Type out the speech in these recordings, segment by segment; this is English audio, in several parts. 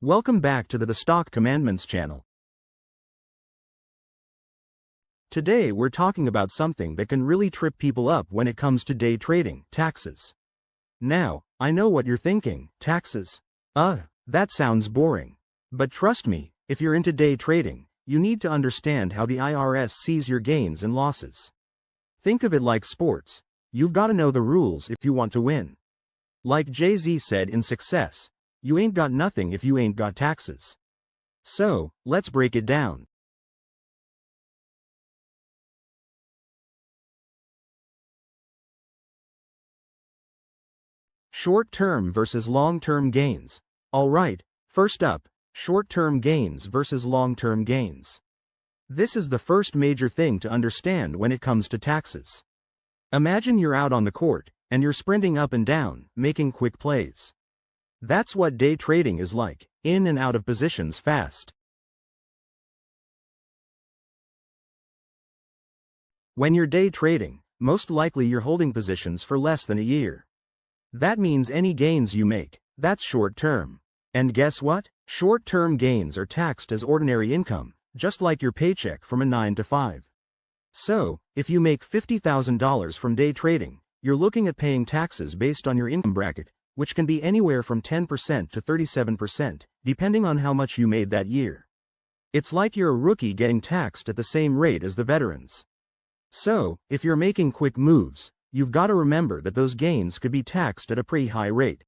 Welcome back to the Stock Commandments channel. Today we're talking about something that can really trip people up when it comes to day trading: taxes. Now, I know what you're thinking: taxes? That sounds boring. But trust me, if you're into day trading, you need to understand how the IRS sees your gains and losses. Think of it like sports. You've got to know the rules if you want to win. Like Jay-Z said in Success, you ain't got nothing if you ain't got taxes. So, let's break it down. Short-term versus long-term gains. Alright, first up, short-term gains versus long-term gains. This is the first major thing to understand when it comes to taxes. Imagine you're out on the court, and you're sprinting up and down, making quick plays. That's what day trading is like: in and out of positions fast. When you're day trading, most likely you're holding positions for less than a year. That means any gains you make, that's short-term. And guess what? Short-term gains are taxed as ordinary income, just like your paycheck from a 9 to 5. So, if you make $50,000 from day trading, you're looking at paying taxes based on your income bracket, which can be anywhere from 10% to 37%, depending on how much you made that year. It's like you're a rookie getting taxed at the same rate as the veterans. So, if you're making quick moves, you've got to remember that those gains could be taxed at a pretty high rate.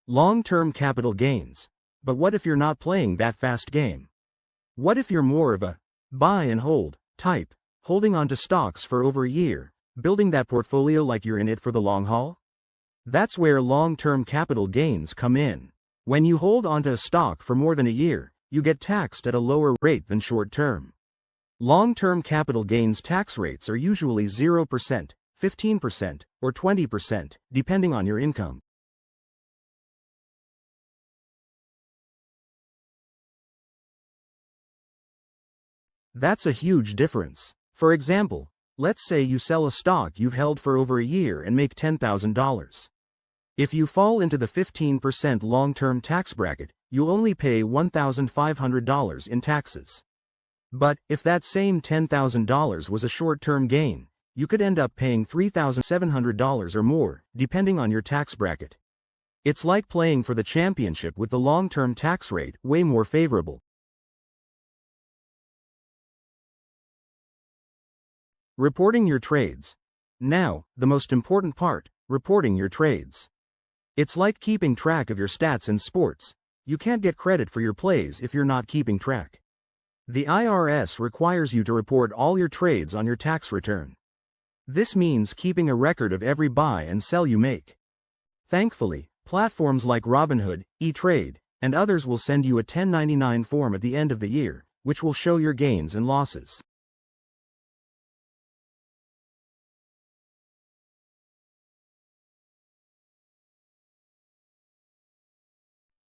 Long-term capital gains. But what if you're not playing that fast game? What if you're more of a buy and hold type, holding on to stocks for over a year, building that portfolio like you're in it for the long haul? That's where long-term capital gains come in. When you hold onto a stock for more than a year, you get taxed at a lower rate than short-term. Long-term capital gains tax rates are usually 0%, 15%, or 20%, depending on your income. That's a huge difference. For example, let's say you sell a stock you've held for over a year and make $10,000. If you fall into the 15% long-term tax bracket, you'll only pay $1,500 in taxes. But, if that same $10,000 was a short-term gain, you could end up paying $3,700 or more, depending on your tax bracket. It's like playing for the championship with the long-term tax rate way more favorable. Reporting your trades. Now, the most important part: reporting your trades. It's like keeping track of your stats in sports. You can't get credit for your plays if you're not keeping track. The IRS requires you to report all your trades on your tax return. This means keeping a record of every buy and sell you make. Thankfully, platforms like Robinhood, E-Trade, and others will send you a 1099 form at the end of the year, which will show your gains and losses.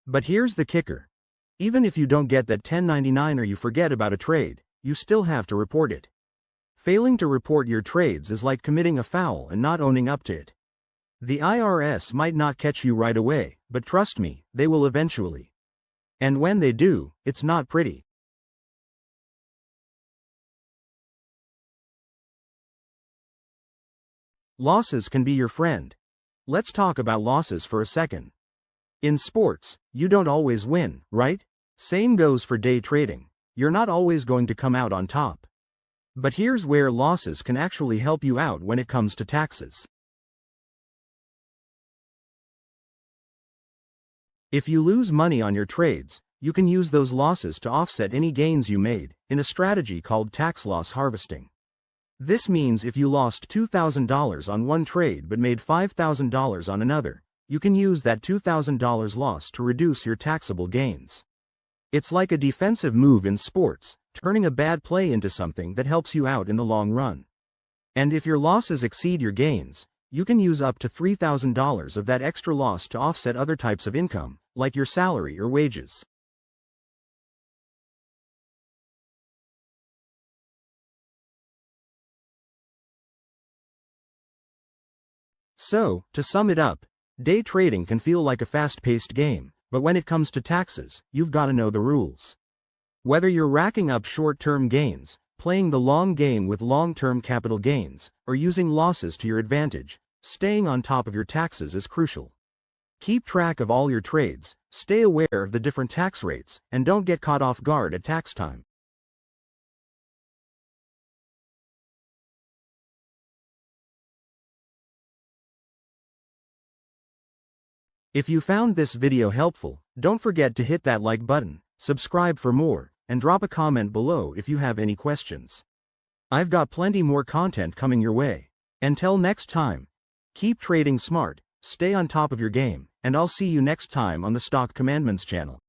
But here's the kicker. Even if you don't get that 1099 or you forget about a trade, you still have to report it. Failing to report your trades is like committing a foul and not owning up to it. The IRS might not catch you right away, but trust me, they will eventually. And when they do, it's not pretty. Losses can be your friend. Let's talk about losses for a second. In sports, you don't always win, right? Same goes for day trading. You're not always going to come out on top. But here's where losses can actually help you out when it comes to taxes. If you lose money on your trades, you can use those losses to offset any gains you made, in a strategy called tax loss harvesting. This means if you lost $2,000 on one trade but made $5,000 on another, you can use that $2,000 loss to reduce your taxable gains. It's like a defensive move in sports, turning a bad play into something that helps you out in the long run. And if your losses exceed your gains, you can use up to $3,000 of that extra loss to offset other types of income, like your salary or wages. So, to sum it up, day trading can feel like a fast-paced game, but when it comes to taxes, you've got to know the rules. Whether you're racking up short-term gains, playing the long game with long-term capital gains, or using losses to your advantage, staying on top of your taxes is crucial. Keep track of all your trades, stay aware of the different tax rates, and don't get caught off guard at tax time. If you found this video helpful, don't forget to hit that like button, subscribe for more, and drop a comment below if you have any questions. I've got plenty more content coming your way. Until next time, keep trading smart, stay on top of your game, and I'll see you next time on the Stock Commandments channel.